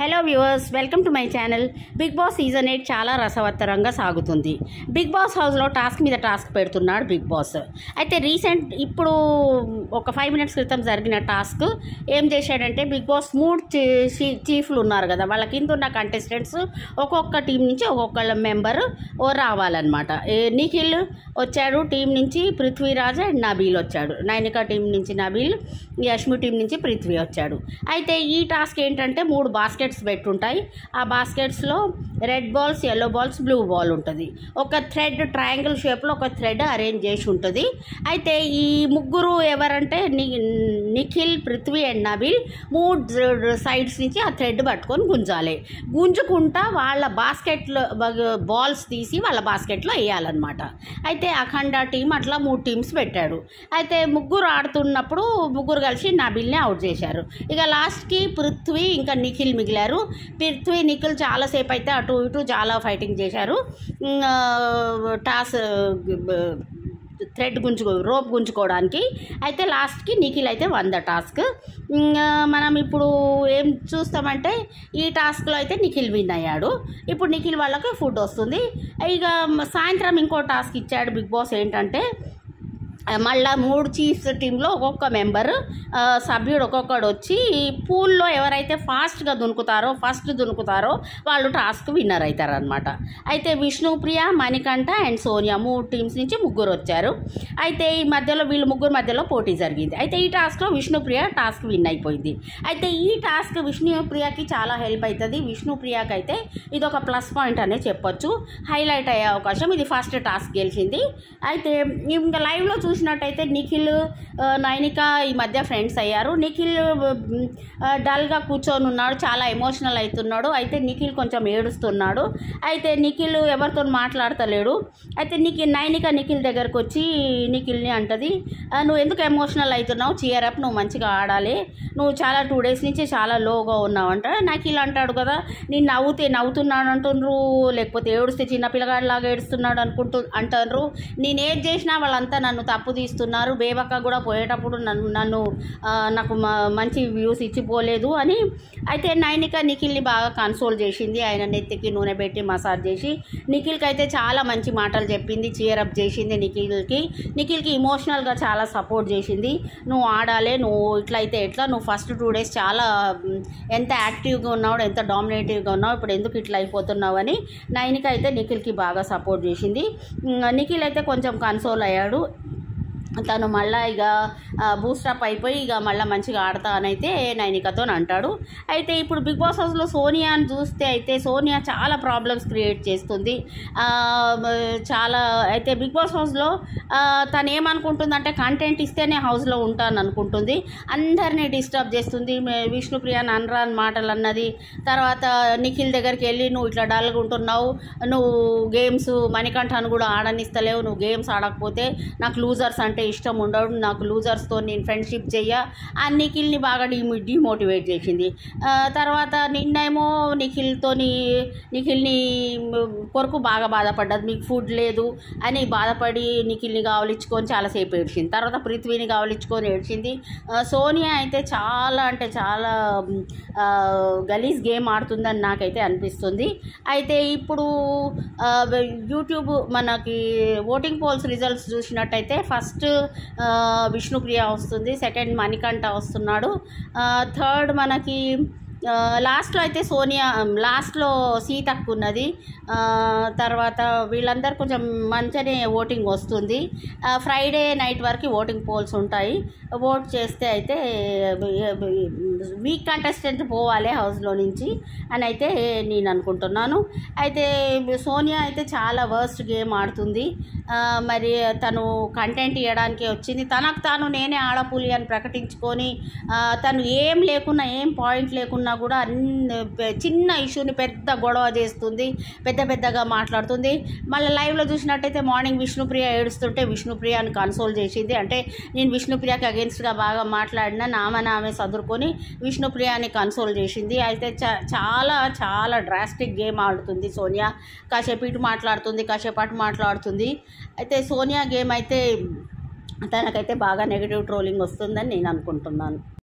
Hello viewers, welcome to my channel. Bigg Boss season 8 చాలా రసవత్తరంగా సాగుతుంది. బిగ్ బాస్ హౌస్లో టాస్క్ మీద టాస్క్ పెడుతున్నాడు బిగ్ బాస్. అయితే ఇప్పుడు ఒక 5 మినిట్స్ క్రితం జరిగిన టాస్క్ ఏం చేశాడంటే, బిగ్ బాస్ 3 చీఫ్లు ఉన్నారు కదా, వాళ్ళ కింద ఉన్న కంటెస్టెంట్స్ ఒక్కొక్క టీం నుంచి ఒక్కొక్క మెంబర్ రావాలన్నమాట. నిఖిల్ వచ్చాడు టీం నుంచి, పృథ్వీరాజ్ అండ్ నబీల్ వచ్చాడు. నైనిక టీం నుంచి నబీల్, యష్మి టీం నుంచి పృథ్వీ వచ్చాడు. అయితే ఈ టాస్క్ ఏంటంటే 3 బాస్కెట్స్ పెట్టుంటాయి. ఆ బాస్కెట్స్లో red balls, yellow balls, blue ball ఉంటుంది. ఒక థ్రెడ్ ట్రయాంగిల్ షేప్లో ఒక థ్రెడ్ అరేంజ్ చేసి ఉంటుంది. అయితే ఈ ముగ్గురు ఎవరంటే నిఖిల్, పృథ్వీ అండ్ నబీల్ 3 సైడ్స్ నుంచి ఆ థ్రెడ్ పట్టుకొని గుంజాలి. గుంజుకుంటా వాళ్ళ బాస్కెట్లో బాల్స్ తీసి వాళ్ళ బాస్కెట్లో వేయాలన్నమాట. అయితే అఖండ టీం అట్లా 3 టీమ్స్ పెట్టాడు. అయితే ముగ్గురు ఆడుతున్నప్పుడు ముగ్గురు కలిసి నబీల్ని అవుట్ చేశారు. ఇక లాస్ట్కి పృథ్వీ ఇంకా నిఖిల్ మిగిలారు. పృథ్వీ, నిఖిల్ చాలాసేపు అయితే అటు ఇటు చాలా ఫైటింగ్ చేశారు. థ్రెడ్ రోప్ గుంజుకోవడానికి. అయితే లాస్ట్కి నిఖిల్ అయితే టాస్క్. మనం ఇప్పుడు ఏం చూస్తామంటే, ఈ టాస్క్లో అయితే నిఖిల్ విన్ అయ్యాడు. ఇప్పుడు నిఖిల్ వాళ్ళకి ఫుడ్ వస్తుంది. ఇక సాయంత్రం ఇంకో టాస్క్ ఇచ్చాడు బిగ్ బాస్. ఏంటంటే మళ్ళీ 3 చీఫ్స్ టీంలో ఒక్కొక్క మెంబర్ సభ్యుడు ఒక్కొక్కడు వచ్చి పూల్లో ఎవరైతే ఫస్ట్ దునుకుతారో వాళ్ళు టాస్క్ విన్నర్ అవుతారనమాట. అయితే విష్ణుప్రియ, మణికంఠ అండ్ సోనియా 3 టీమ్స్ నుంచి ముగ్గురు వచ్చారు. అయితే ఈ మధ్యలో వీళ్ళు ముగ్గురు మధ్యలో పోటీ జరిగింది. అయితే ఈ టాస్క్లో విష్ణుప్రియ టాస్క్ విన్ అయిపోయింది. అయితే ఈ టాస్క్ విష్ణుప్రియకి చాలా హెల్ప్ అవుతుంది. విష్ణుప్రియకి అయితే ఇది ఒక ప్లస్ పాయింట్ అనే చెప్పొచ్చు, హైలైట్ అయ్యే అవకాశం. ఇది ఫస్ట్ టాస్క్ గెలిచింది. అయితే ఇంకా లైవ్లో చూసినట్టయితే నిఖిల్, నైనిక ఈ మధ్య ఫ్రెండ్స్ అయ్యారు. నిఖిల్ డల్గా కూర్చొని ఉన్నాడు, చాలా ఎమోషనల్ అవుతున్నాడు. అయితే నిఖిల్ కొంచెం ఏడుస్తున్నాడు. అయితే నిఖిల్ ఎవరితో మాట్లాడతలేడు. అయితే నైనిక నిఖిల్ దగ్గరకు వచ్చి నిఖిల్ని అంటది, నువ్వు ఎందుకు ఎమోషనల్ అవుతున్నావు, చియర్ అప్, నువ్వు మంచిగా ఆడాలి, నువ్వు చాలా 2 డేస్ నుంచి చాలా లోగా ఉన్నావు అంట. నిఖిల్ అంటాడు కదా, నేను నవ్వుతున్నాడు అంటుండ్రు, లేకపోతే ఏడుస్తే చిన్న పిల్లగాడిలాగా ఏడుస్తున్నాడు అంటారు. నేను ఏది చేసినా వాళ్ళంతా నన్ను తప్పు తీస్తున్నారు. బేబక్క కూడా పోయేటప్పుడు నాకు మంచి వ్యూస్ ఇచ్చిపోలేదు అని. అయితే నైనిక నిఖిల్ని బాగా కన్సోల్ చేసింది. ఆయన నెత్తికి నూనె పెట్టి మసాజ్ చేసి నిఖిల్కి అయితే చాలా మంచి మాటలు చెప్పింది, చీరప్ చేసింది. నిఖిల్కి ఇమోషనల్గా చాలా సపోర్ట్ చేసింది. నువ్వు ఆడాలి, నువ్వు ఇట్లయితే ఎట్లా, నువ్వు ఫస్ట్ 2 డేస్ చాలా ఎంత యాక్టివ్గా ఉన్నావు, ఎంత డామినేటివ్గా ఉన్నావు, ఇప్పుడు ఎందుకు ఇట్లా అయిపోతున్నావు అని నైనిక అయితే నిఖిల్కి బాగా సపోర్ట్ చేసింది. నిఖిల్ అయితే కొంచెం కన్సోల్ అయ్యాడు. తను మళ్ళీ ఇక బూస్టప్ అయిపోయి ఇక మళ్ళీ మంచిగా ఆడతా అని అయితే నైనికతో అంటాడు. అయితే ఇప్పుడు బిగ్ బాస్ హౌస్లో సోనియాని చూస్తే అయితే సోనియా చాలా ప్రాబ్లమ్స్ క్రియేట్ చేస్తుంది. చాలా అయితే బిగ్ బాస్ హౌస్లో తను ఏమనుకుంటుందంటే, కంటెంట్ ఇస్తేనే హౌస్లో ఉంటాను అనుకుంటుంది. అందరినీ డిస్టర్బ్ చేస్తుంది. విష్ణుప్రియని అనరాని మాటలు అన్నది. తర్వాత నిఖిల్ దగ్గరికి వెళ్ళి, నువ్వు ఇట్లా డల్గా ఉంటున్నావు, నువ్వు గేమ్స్ మణికంఠను కూడా ఆడనిస్తలేవు, నువ్వు గేమ్స్ ఆడకపోతే నాకు లూజర్స్ అంటే ఇష్టం ఉండడు, నాకు లూజర్స్తో నేను ఫ్రెండ్షిప్ చెయ్య ఆ నిఖిల్ని బాగా డిమోటివేట్ చేసింది. తర్వాత నిన్నేమో నిఖిల్ని కొరకు బాగా బాధపడ్డది, మీకు ఫుడ్ లేదు అని బాధపడి నిఖిల్ని కావలించుకొని చాలాసేపు ఏడ్చింది. తర్వాత పృథ్వీని కావలించుకొని ఏడ్చింది. సోనియా అయితే చాలా అంటే చాలా గలీజ్ గేమ్ ఆడుతుందని నాకైతే అనిపిస్తుంది. అయితే ఇప్పుడు యూట్యూబ్ మనకి ఓటింగ్ పోల్స్ రిజల్ట్స్ చూసినట్టయితే ఫస్ట్ విష్ణుప్రియ వస్తుంది, సెకండ్ మణికంఠ వస్తున్నాడు, థర్డ్ మనకి లాస్ట్లో అయితే సోనియా, లాస్ట్లో సీతక్క ఉన్నది. తర్వాత వీళ్ళందరూ కొంచెం మంచిగానే ఓటింగ్ వస్తుంది. ఫ్రైడే నైట్ వరకు ఓటింగ్ పోల్స్ ఉంటాయి. ఓట్ చేస్తే అయితే వీక్ కంటెస్టెంట్ పోవాలి హౌస్లో నుంచి అని అయితే నేను అనుకుంటున్నాను. అయితే సోనియా అయితే చాలా వర్స్ట్ గేమ్ ఆడుతుంది. మరి తను కంటెంట్ ఇవ్వడానికి వచ్చింది, తనకు తాను నేనే ఆడపులి అని ప్రకటించుకొని తను ఏం పాయింట్ లేకున్నా కూడా చిన్న ఇష్యూని పెద్ద గొడవ చేస్తుంది, పెద్దగా మాట్లాడుతుంది. మళ్ళీ లైవ్లో చూసినట్టయితే మార్నింగ్ విష్ణుప్రియ ఏడుస్తుంటే విష్ణుప్రియని కన్సోల్ చేసింది. అంటే నేను విష్ణుప్రియకి అగెన్స్ట్గా బాగా మాట్లాడిన నామే సదురుకొని విష్ణుప్రియని కన్సోల్ చేసింది. అయితే చాలా చాలా డ్రాస్టిక్ గేమ్ ఆడుతుంది సోనియా. కాసేపు ఇటు మాట్లాడుతుంది, కాసేపు అటు మాట్లాడుతుంది. అయితే సోనియా గేమ్ అయితే తనకైతే బాగా నెగిటివ్ ట్రోలింగ్ వస్తుందని నేను అనుకుంటున్నాను.